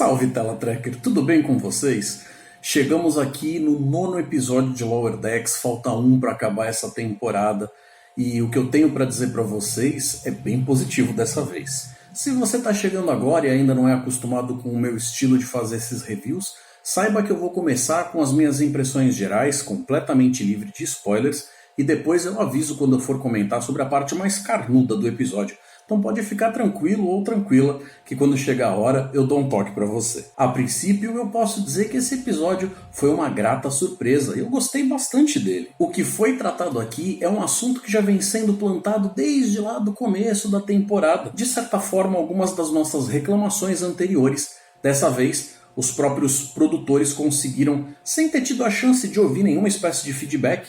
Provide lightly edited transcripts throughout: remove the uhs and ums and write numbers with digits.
Salve Teletracker, tudo bem com vocês? Chegamos aqui no 9º episódio de Lower Decks, falta um para acabar essa temporada e o que eu tenho para dizer para vocês é bem positivo dessa vez. Se você está chegando agora e ainda não é acostumado com o meu estilo de fazer esses reviews, saiba que eu vou começar com as minhas impressões gerais, completamente livre de spoilers, e depois eu aviso quando eu for comentar sobre a parte mais carnuda do episódio. Então pode ficar tranquilo ou tranquila que quando chegar a hora eu dou um toque para você. A princípio eu posso dizer que esse episódio foi uma grata surpresa e eu gostei bastante dele. O que foi tratado aqui é um assunto que já vem sendo plantado desde lá do começo da temporada. De certa forma, algumas das nossas reclamações anteriores, dessa vez os próprios produtores conseguiram, sem ter tido a chance de ouvir nenhuma espécie de feedback,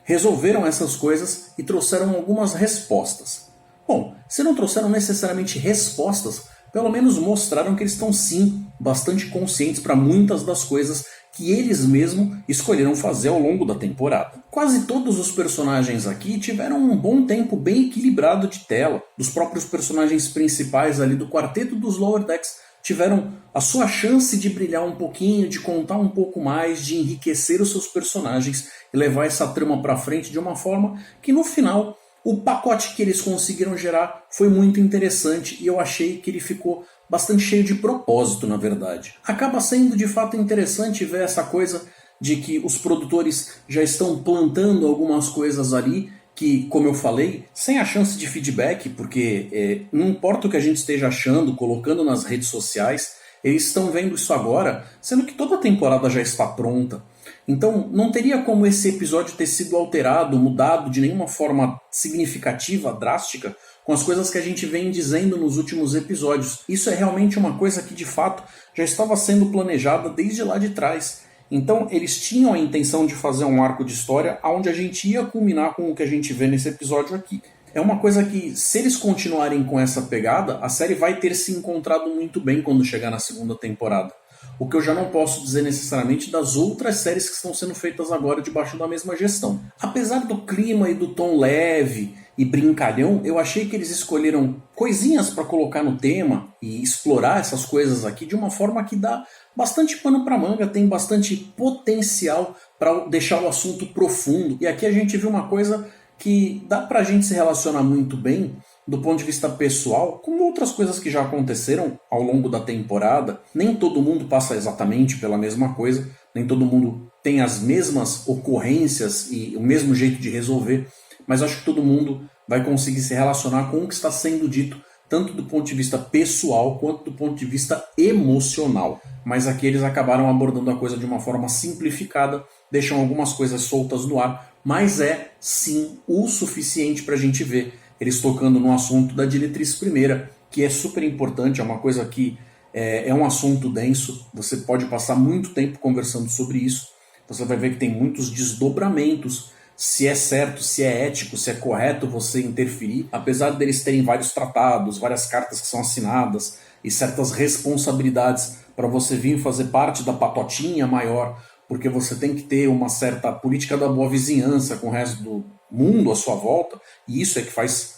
resolveram essas coisas e trouxeram algumas respostas. Bom, se não trouxeram necessariamente respostas, pelo menos mostraram que eles estão sim bastante conscientes para muitas das coisas que eles mesmos escolheram fazer ao longo da temporada. Quase todos os personagens aqui tiveram um bom tempo bem equilibrado de tela. Dos próprios personagens principais ali do quarteto dos Lower Decks tiveram a sua chance de brilhar um pouquinho, de contar um pouco mais, de enriquecer os seus personagens e levar essa trama para frente de uma forma que no final o pacote que eles conseguiram gerar foi muito interessante e eu achei que ele ficou bastante cheio de propósito, na verdade. Acaba sendo de fato interessante ver essa coisa de que os produtores já estão plantando algumas coisas ali que, como eu falei, sem a chance de feedback, porque não importa o que a gente esteja achando, colocando nas redes sociais, eles estão vendo isso agora, sendo que toda a temporada já está pronta. Então não teria como esse episódio ter sido alterado, mudado de nenhuma forma significativa, drástica, com as coisas que a gente vem dizendo nos últimos episódios. Isso é realmente uma coisa que de fato já estava sendo planejada desde lá de trás. Então eles tinham a intenção de fazer um arco de história onde a gente ia culminar com o que a gente vê nesse episódio aqui. É uma coisa que, se eles continuarem com essa pegada, a série vai ter se encontrado muito bem quando chegar na segunda temporada. O que eu já não posso dizer necessariamente das outras séries que estão sendo feitas agora debaixo da mesma gestão. Apesar do clima e do tom leve e brincalhão, eu achei que eles escolheram coisinhas para colocar no tema e explorar essas coisas aqui de uma forma que dá bastante pano para manga, tem bastante potencial para deixar o assunto profundo. E aqui a gente viu uma coisa que dá pra gente se relacionar muito bem do ponto de vista pessoal, com outras coisas que já aconteceram ao longo da temporada. Nem todo mundo passa exatamente pela mesma coisa, nem todo mundo tem as mesmas ocorrências e o mesmo jeito de resolver, mas acho que todo mundo vai conseguir se relacionar com o que está sendo dito, tanto do ponto de vista pessoal quanto do ponto de vista emocional. Mas aqui eles acabaram abordando a coisa de uma forma simplificada, deixam algumas coisas soltas no ar, mas é sim o suficiente para a gente ver eles tocando no assunto da diretriz primeira, que é super importante, é uma coisa que é um assunto denso, você pode passar muito tempo conversando sobre isso, você vai ver que tem muitos desdobramentos, se é certo, se é ético, se é correto você interferir, apesar deles terem vários tratados, várias cartas que são assinadas e certas responsabilidades para você vir fazer parte da patotinha maior, porque você tem que ter uma certa política da boa vizinhança com o resto do mundo à sua volta, e isso é que faz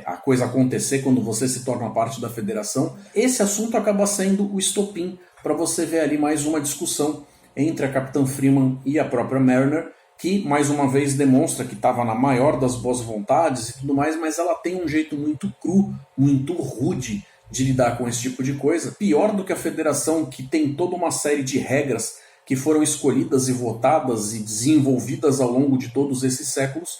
a coisa acontecer quando você se torna parte da federação. Esse assunto acaba sendo o estopim para você ver ali mais uma discussão entre a Capitã Freeman e a própria Mariner, que mais uma vez demonstra que estava na maior das boas vontades e tudo mais, mas ela tem um jeito muito cru, muito rude de lidar com esse tipo de coisa. Pior do que a federação, que tem toda uma série de regras que foram escolhidas e votadas e desenvolvidas ao longo de todos esses séculos.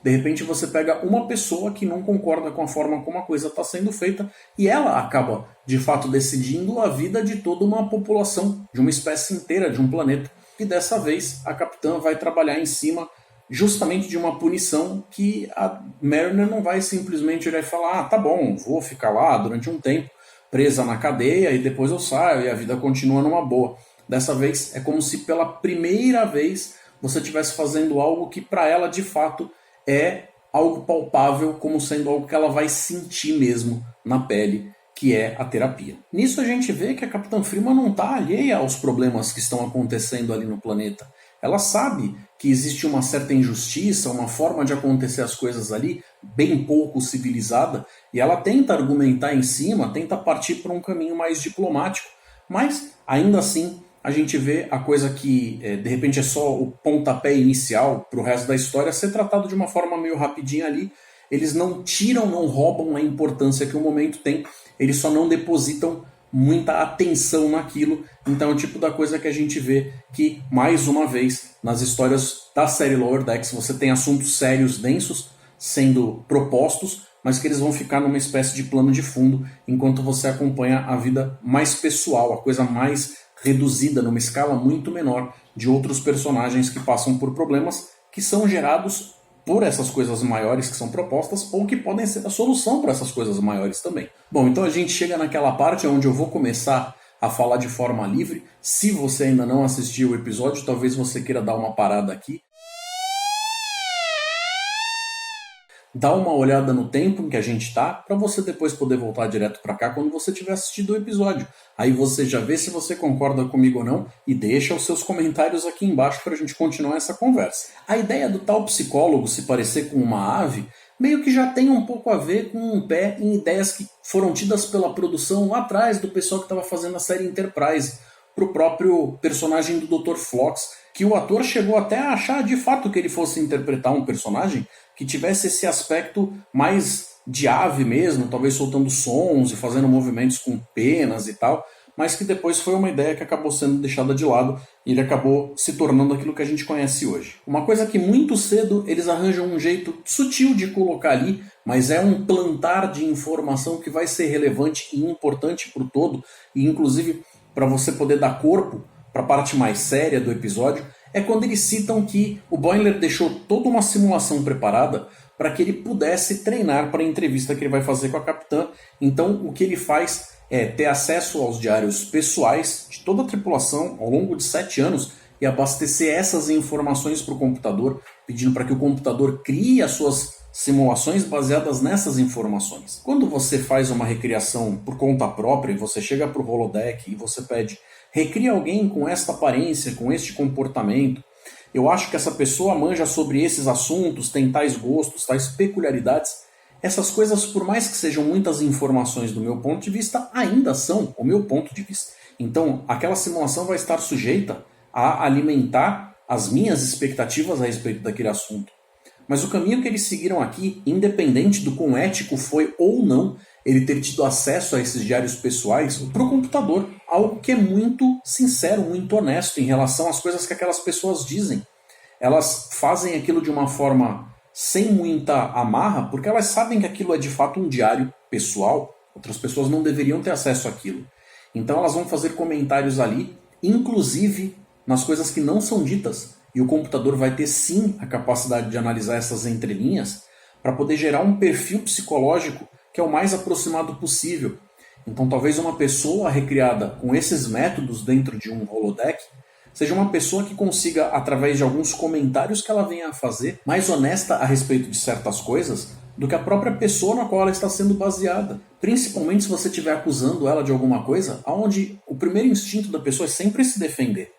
De repente você pega uma pessoa que não concorda com a forma como a coisa está sendo feita e ela acaba, de fato, decidindo a vida de toda uma população, de uma espécie inteira, de um planeta. E dessa vez a capitã vai trabalhar em cima justamente de uma punição que a Mariner não vai simplesmente olhar e falar: tá bom, vou ficar lá durante um tempo presa na cadeia e depois eu saio e a vida continua numa boa. Dessa vez é como se pela primeira vez você estivesse fazendo algo que para ela de fato é algo palpável, como sendo algo que ela vai sentir mesmo na pele, que é a terapia. Nisso a gente vê que a Capitã Freeman não está alheia aos problemas que estão acontecendo ali no planeta. Ela sabe que existe uma certa injustiça, uma forma de acontecer as coisas ali bem pouco civilizada, e ela tenta argumentar em cima, tenta partir para um caminho mais diplomático, Mas, ainda assim, a gente vê a coisa que de repente é só o pontapé inicial para o resto da história ser tratado de uma forma meio rapidinha ali. Eles não tiram, não roubam a importância que o momento tem, eles só não depositam muita atenção naquilo. Então é o tipo da coisa que a gente vê que, mais uma vez, nas histórias da série Lower Decks, você tem assuntos sérios, densos, sendo propostos, mas que eles vão ficar numa espécie de plano de fundo, enquanto você acompanha a vida mais pessoal, a coisa mais reduzida, numa escala muito menor, de outros personagens que passam por problemas que são gerados por essas coisas maiores que são propostas, ou que podem ser a solução para essas coisas maiores também. Bom, então a gente chega naquela parte onde eu vou começar a falar de forma livre. Se você ainda não assistiu o episódio, talvez você queira dar uma parada aqui. Dá uma olhada no tempo em que a gente está, para você depois poder voltar direto para cá quando você tiver assistido o episódio. Aí você já vê se você concorda comigo ou não e deixa os seus comentários aqui embaixo para a gente continuar essa conversa. A ideia do tal psicólogo se parecer com uma ave meio que já tem um pouco a ver com um pé em ideias que foram tidas pela produção lá atrás do pessoal que estava fazendo a série Enterprise, para o próprio personagem do Dr. Phlox, que o ator chegou até a achar de fato que ele fosse interpretar um personagem que tivesse esse aspecto mais de ave mesmo, talvez soltando sons e fazendo movimentos com penas e tal, mas que depois foi uma ideia que acabou sendo deixada de lado e ele acabou se tornando aquilo que a gente conhece hoje. Uma coisa que muito cedo eles arranjam um jeito sutil de colocar ali, mas é um plantar de informação que vai ser relevante e importante para o todo, e inclusive para você poder dar corpo para a parte mais séria do episódio, é quando eles citam que o Boimler deixou toda uma simulação preparada para que ele pudesse treinar para a entrevista que ele vai fazer com a capitã. Então o que ele faz é ter acesso aos diários pessoais de toda a tripulação ao longo de 7 anos e abastecer essas informações para o computador, pedindo para que o computador crie as suas simulações baseadas nessas informações. Quando você faz uma recriação por conta própria e você chega para o holodeck e você pede recria alguém com esta aparência, com este comportamento, eu acho que essa pessoa manja sobre esses assuntos, tem tais gostos, tais peculiaridades. Essas coisas, por mais que sejam muitas informações do meu ponto de vista, ainda são o meu ponto de vista. Então, aquela simulação vai estar sujeita a alimentar as minhas expectativas a respeito daquele assunto. Mas o caminho que eles seguiram aqui, independente do quão ético foi ou não ele ter tido acesso a esses diários pessoais para o computador, algo que é muito sincero, muito honesto em relação às coisas que aquelas pessoas dizem. Elas fazem aquilo de uma forma sem muita amarra, porque elas sabem que aquilo é de fato um diário pessoal, outras pessoas não deveriam ter acesso àquilo. Então elas vão fazer comentários ali, inclusive nas coisas que não são ditas, e o computador vai ter sim a capacidade de analisar essas entrelinhas para poder gerar um perfil psicológico que é o mais aproximado possível. Então talvez uma pessoa recriada com esses métodos dentro de um holodeck seja uma pessoa que consiga, através de alguns comentários que ela venha a fazer, mais honesta a respeito de certas coisas do que a própria pessoa na qual ela está sendo baseada. Principalmente se você estiver acusando ela de alguma coisa, onde o primeiro instinto da pessoa é sempre se defender.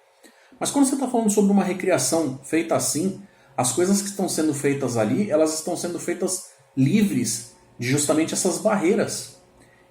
Mas quando você está falando sobre uma recriação feita assim, as coisas que estão sendo feitas ali, elas estão sendo feitas livres de justamente essas barreiras.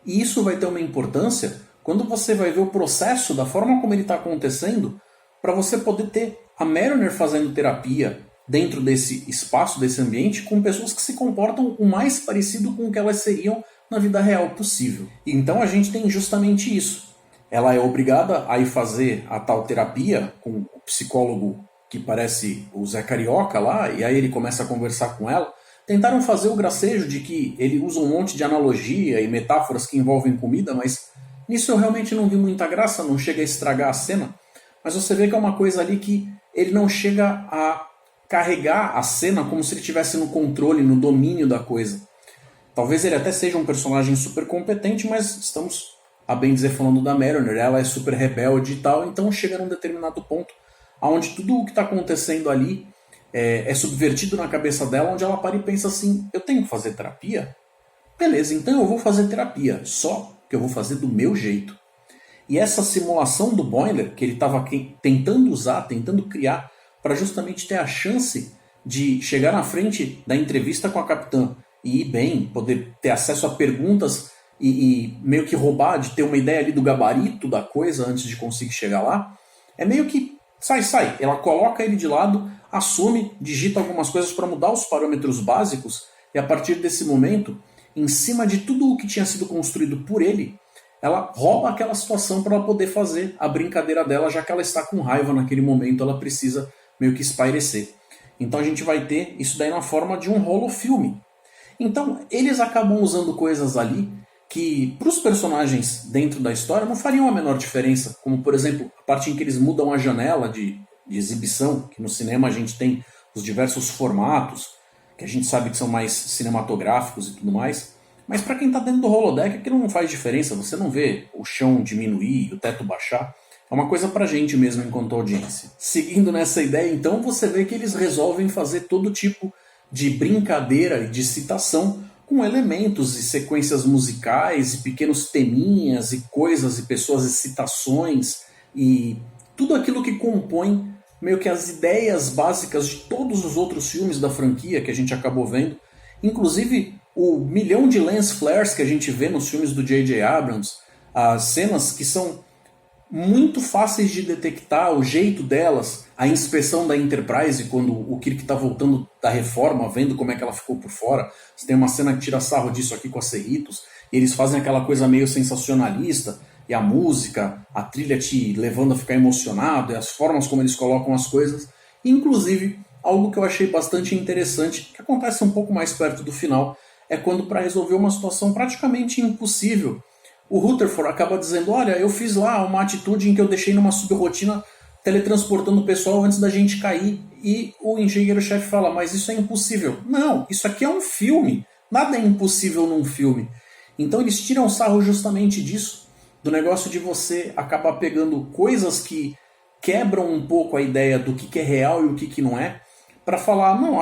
E isso vai ter uma importância quando você vai ver o processo da forma como ele está acontecendo, para você poder ter a Mariner fazendo terapia dentro desse espaço, desse ambiente, com pessoas que se comportam o mais parecido com o que elas seriam na vida real possível. Então a gente tem justamente isso. Ela é obrigada a ir fazer a tal terapia com o psicólogo que parece o Zé Carioca lá, e aí ele começa a conversar com ela. Tentaram fazer o gracejo de que ele usa um monte de analogia e metáforas que envolvem comida, mas nisso eu realmente não vi muita graça, não chega a estragar a cena. Mas você vê que é uma coisa ali que ele não chega a carregar a cena como se ele estivesse no controle, no domínio da coisa. Talvez ele até seja um personagem super competente, mas estamos, a bem dizer, falando da Mariner. Ela é super rebelde e tal, então chega num determinado ponto onde tudo o que está acontecendo ali é subvertido na cabeça dela, onde ela para e pensa assim, eu tenho que fazer terapia? Beleza, então eu vou fazer terapia, só que eu vou fazer do meu jeito. E essa simulação do Boimler, que ele estava tentando usar, tentando criar, para justamente ter a chance de chegar na frente da entrevista com a capitã e ir bem, poder ter acesso a perguntas e meio que roubar, de ter uma ideia ali do gabarito da coisa antes de conseguir chegar lá, é meio que sai. Ela coloca ele de lado, assume, digita algumas coisas para mudar os parâmetros básicos, e a partir desse momento, em cima de tudo o que tinha sido construído por ele, ela rouba aquela situação para ela poder fazer a brincadeira dela, já que ela está com raiva naquele momento, ela precisa meio que espairecer. Então a gente vai ter isso daí na forma de um holofilme. Então eles acabam usando coisas ali que para os personagens dentro da história não fariam a menor diferença, como por exemplo a parte em que eles mudam a janela de exibição, que no cinema a gente tem os diversos formatos, que a gente sabe que são mais cinematográficos e tudo mais. Mas para quem está dentro do holodeck, aquilo não faz diferença. Você não vê o chão diminuir, o teto baixar. É uma coisa pra gente mesmo enquanto audiência. Seguindo nessa ideia, então, você vê que eles resolvem fazer todo tipo de brincadeira e de citação com elementos e sequências musicais e pequenos teminhas e coisas e pessoas e citações e tudo aquilo que compõe meio que as ideias básicas de todos os outros filmes da franquia que a gente acabou vendo. Inclusive o milhão de lens flares que a gente vê nos filmes do J.J. Abrams, as cenas que são muito fáceis de detectar, o jeito delas, a inspeção da Enterprise quando o Kirk está voltando da reforma, vendo como é que ela ficou por fora. Você tem uma cena que tira sarro disso aqui com a Cerritos, e eles fazem aquela coisa meio sensacionalista, e a música, a trilha te levando a ficar emocionado, e as formas como eles colocam as coisas. Inclusive, algo que eu achei bastante interessante, que acontece um pouco mais perto do final, é quando, para resolver uma situação praticamente impossível, o Rutherford acaba dizendo: olha, eu fiz lá uma atitude em que eu deixei numa subrotina teletransportando o pessoal antes da gente cair. E o engenheiro-chefe fala: mas isso é impossível. Não, isso aqui é um filme. Nada é impossível num filme. Então eles tiram sarro justamente disso, do negócio de você acabar pegando coisas que quebram um pouco a ideia do que é real e o que não é, para falar: não,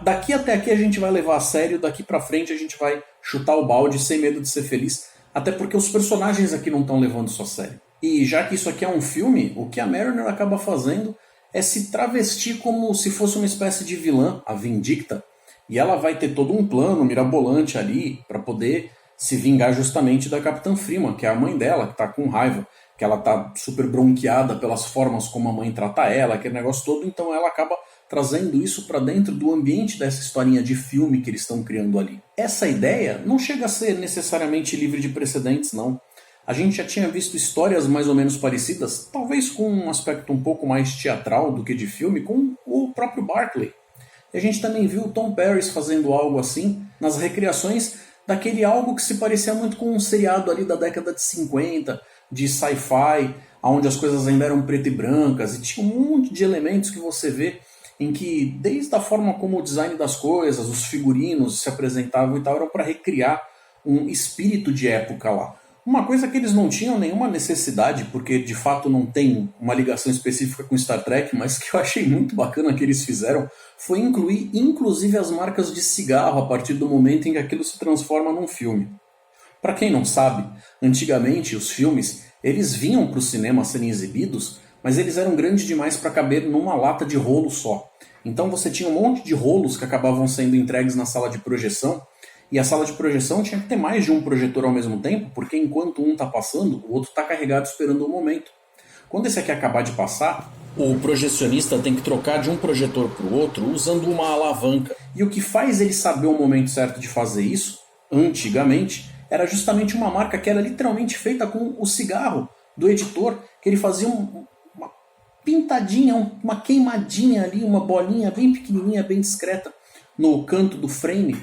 daqui até aqui a gente vai levar a sério, daqui para frente a gente vai chutar o balde sem medo de ser feliz. Até porque os personagens aqui não estão levando isso a sério. E já que isso aqui é um filme, o que a Mariner acaba fazendo é se travestir como se fosse uma espécie de vilã, a Vindicta. E ela vai ter todo um plano mirabolante ali para poder se vingar justamente da Capitã Freeman, que é a mãe dela, que está com raiva, que ela está super bronqueada pelas formas como a mãe trata ela, aquele negócio todo. Então ela acaba trazendo isso para dentro do ambiente dessa historinha de filme que eles estão criando ali. Essa ideia não chega a ser necessariamente livre de precedentes, não. A gente já tinha visto histórias mais ou menos parecidas, talvez com um aspecto um pouco mais teatral do que de filme, com o próprio Barclay. E a gente também viu o Tom Paris fazendo algo assim nas recriações daquele algo que se parecia muito com um seriado ali da década de 50, de sci-fi, onde as coisas ainda eram preto e brancas, e tinha um monte de elementos que você vê em que, desde a forma como o design das coisas, os figurinos se apresentavam e tal, eram para recriar um espírito de época lá. Uma coisa que eles não tinham nenhuma necessidade, porque de fato não tem uma ligação específica com Star Trek, mas que eu achei muito bacana que eles fizeram, foi incluir inclusive as marcas de cigarro a partir do momento em que aquilo se transforma num filme. Para quem não sabe, antigamente os filmes eles vinham para o cinema serem exibidos, mas eles eram grandes demais para caber numa lata de rolo só. Então você tinha um monte de rolos que acabavam sendo entregues na sala de projeção, e a sala de projeção tinha que ter mais de um projetor ao mesmo tempo, porque enquanto um está passando, o outro está carregado esperando o momento. Quando esse aqui acabar de passar, o projecionista tem que trocar de um projetor para o outro usando uma alavanca. E o que faz ele saber o momento certo de fazer isso, antigamente, era justamente uma marca que era literalmente feita com o cigarro do editor, que ele fazia uma pintadinha, uma queimadinha ali, uma bolinha bem pequenininha, bem discreta no canto do frame,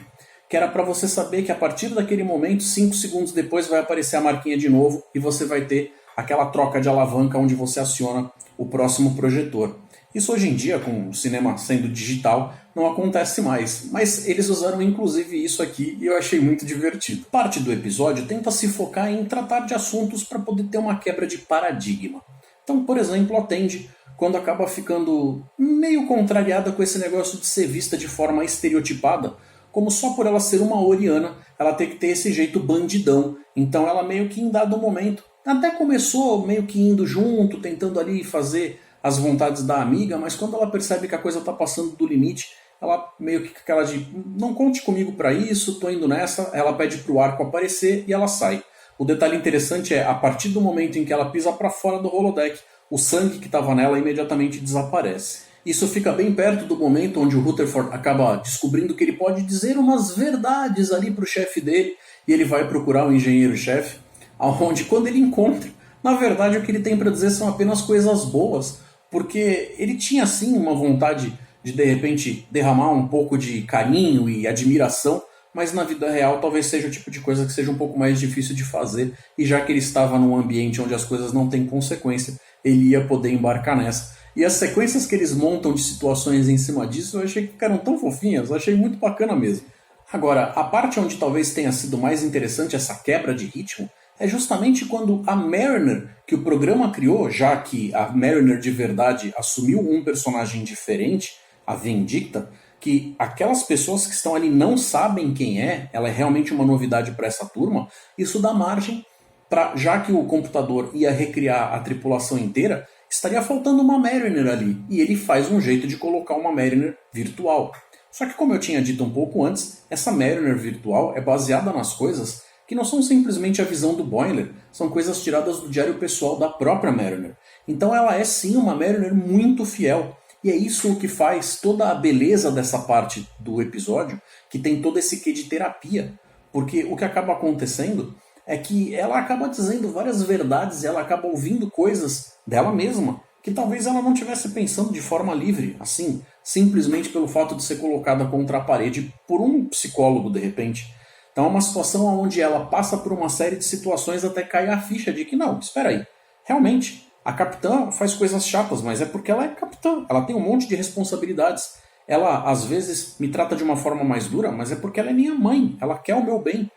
que era para você saber que a partir daquele momento, 5 segundos depois, vai aparecer a marquinha de novo e você vai ter aquela troca de alavanca onde você aciona o próximo projetor. Isso hoje em dia, com o cinema sendo digital, não acontece mais, mas eles usaram inclusive isso aqui e eu achei muito divertido. Parte do episódio tenta se focar em tratar de assuntos para poder ter uma quebra de paradigma. Então, por exemplo, a Tendi, quando acaba ficando meio contrariada com esse negócio de ser vista de forma estereotipada, como só por ela ser uma oriana, ela tem que ter esse jeito bandidão. Então ela meio que em dado momento, até começou meio que indo junto, tentando ali fazer as vontades da amiga, mas quando ela percebe que a coisa está passando do limite, ela meio que aquela de não conte comigo para isso, tô indo nessa, ela pede pro arco aparecer e ela sai. O detalhe interessante é, a partir do momento em que ela pisa para fora do holodeck, o sangue que estava nela imediatamente desaparece. Isso fica bem perto do momento onde o Rutherford acaba descobrindo que ele pode dizer umas verdades ali pro chefe dele, e ele vai procurar o engenheiro-chefe, aonde quando ele encontra, na verdade o que ele tem para dizer são apenas coisas boas, porque ele tinha sim uma vontade de repente derramar um pouco de carinho e admiração, mas na vida real talvez seja o tipo de coisa que seja um pouco mais difícil de fazer, e já que ele estava num ambiente onde as coisas não têm consequência, ele ia poder embarcar nessa. E as sequências que eles montam de situações em cima disso eu achei que ficaram tão fofinhas, eu achei muito bacana mesmo. Agora, a parte onde talvez tenha sido mais interessante essa quebra de ritmo é justamente quando a Mariner, que o programa criou, já que a Mariner de verdade assumiu um personagem diferente, a Vindicta, que aquelas pessoas que estão ali não sabem quem é, ela é realmente uma novidade para essa turma, isso dá margem para, já que o computador ia recriar a tripulação inteira, estaria faltando uma Mariner ali, e ele faz um jeito de colocar uma Mariner virtual. Só que como eu tinha dito um pouco antes, essa Mariner virtual é baseada nas coisas que não são simplesmente a visão do Boimler, são coisas tiradas do diário pessoal da própria Mariner. Então ela é sim uma Mariner muito fiel. E é isso o que faz toda a beleza dessa parte do episódio, que tem todo esse quê de terapia. Porque o que acaba acontecendo é que ela acaba dizendo várias verdades e ela acaba ouvindo coisas dela mesma, que talvez ela não estivesse pensando de forma livre, assim, simplesmente pelo fato de ser colocada contra a parede por um psicólogo de repente. Então é uma situação onde ela passa por uma série de situações até cair a ficha de que não, espera aí, realmente, a capitã faz coisas chatas, mas é porque ela é capitã, ela tem um monte de responsabilidades. Ela às vezes me trata de uma forma mais dura, mas é porque ela é minha mãe, ela quer o meu bem.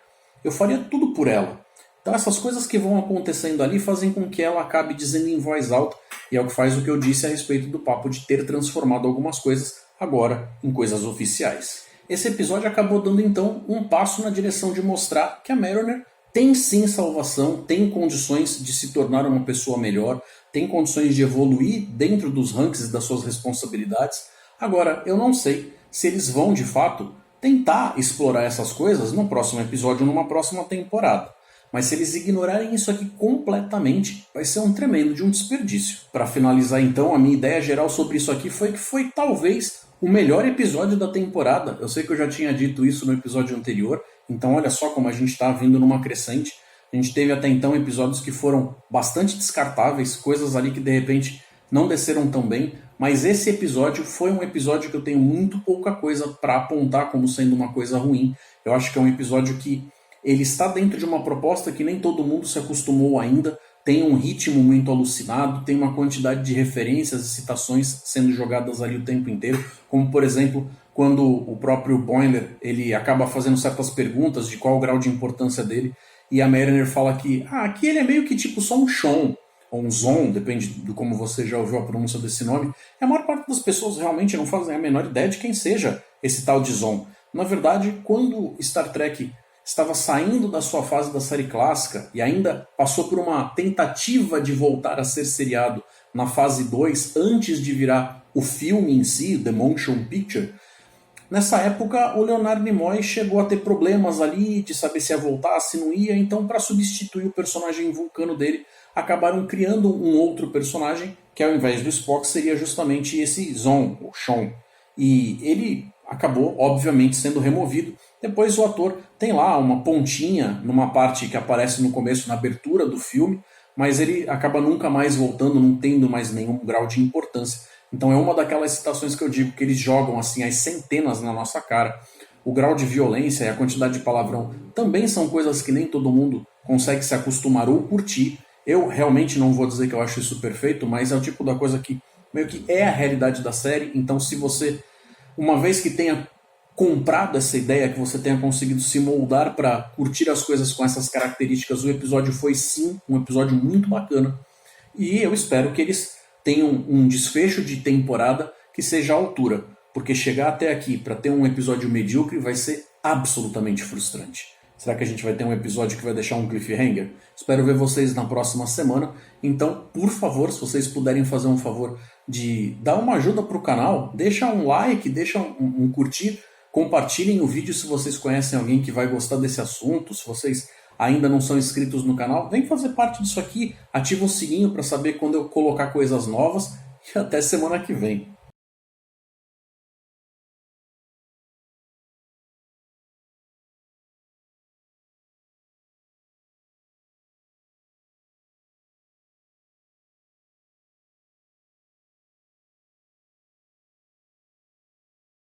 Eu faria tudo por ela. Então essas coisas que vão acontecendo ali fazem com que ela acabe dizendo em voz alta, e é o que faz o que eu disse a respeito do papo de ter transformado algumas coisas agora em coisas oficiais. Esse episódio acabou dando então um passo na direção de mostrar que a Mariner tem sim salvação, tem condições de se tornar uma pessoa melhor, tem condições de evoluir dentro dos ranks e das suas responsabilidades. Agora, eu não sei se eles vão de fato tentar explorar essas coisas no próximo episódio ou numa próxima temporada. Mas se eles ignorarem isso aqui completamente, vai ser um tremendo de um desperdício. Para finalizar então, a minha ideia geral sobre isso aqui foi que foi talvez o melhor episódio da temporada. Eu sei que eu já tinha dito isso no episódio anterior, então olha só como a gente está vindo numa crescente. A gente teve até então episódios que foram bastante descartáveis, coisas ali que de repente não desceram tão bem, mas esse episódio foi um episódio que eu tenho muito pouca coisa para apontar como sendo uma coisa ruim. Eu acho que é um episódio que ele está dentro de uma proposta que nem todo mundo se acostumou ainda, tem um ritmo muito alucinado, tem uma quantidade de referências e citações sendo jogadas ali o tempo inteiro, como por exemplo, quando o próprio Boimler ele acaba fazendo certas perguntas de qual o grau de importância dele, e a Mariner fala que aqui ele é meio que tipo só um Sean, ou um Zon, depende de como você já ouviu a pronúncia desse nome, e a maior parte das pessoas realmente não fazem a menor ideia de quem seja esse tal de Zon. Na verdade, quando Star Trek estava saindo da sua fase da série clássica e ainda passou por uma tentativa de voltar a ser seriado na fase 2 antes de virar o filme em si, The Motion Picture, nessa época o Leonard Nimoy chegou a ter problemas ali de saber se ia voltar, se não ia, então para substituir o personagem vulcano dele, acabaram criando um outro personagem que ao invés do Spock seria justamente esse Zon, o Sean. E ele acabou, obviamente, sendo removido. Depois o ator tem lá uma pontinha numa parte que aparece no começo, na abertura do filme, mas ele acaba nunca mais voltando, não tendo mais nenhum grau de importância. Então é uma daquelas citações que eu digo que eles jogam assim as centenas na nossa cara. O grau de violência e a quantidade de palavrão também são coisas que nem todo mundo consegue se acostumar ou curtir. Eu realmente não vou dizer que eu acho isso perfeito, mas é o tipo da coisa que meio que é a realidade da série. Então se você, uma vez que tenha comprado essa ideia, que você tenha conseguido se moldar para curtir as coisas com essas características, o episódio foi sim um episódio muito bacana. E eu espero que eles tenham um desfecho de temporada que seja à altura, porque chegar até aqui para ter um episódio medíocre vai ser absolutamente frustrante. Será que a gente vai ter um episódio que vai deixar um cliffhanger? Espero ver vocês na próxima semana. Então, por favor, se vocês puderem fazer um favor de dar uma ajuda para o canal, deixa um like, deixa um curtir, compartilhem o vídeo se vocês conhecem alguém que vai gostar desse assunto, se vocês ainda não são inscritos no canal, vem fazer parte disso aqui, ativa o sininho para saber quando eu colocar coisas novas e até semana que vem.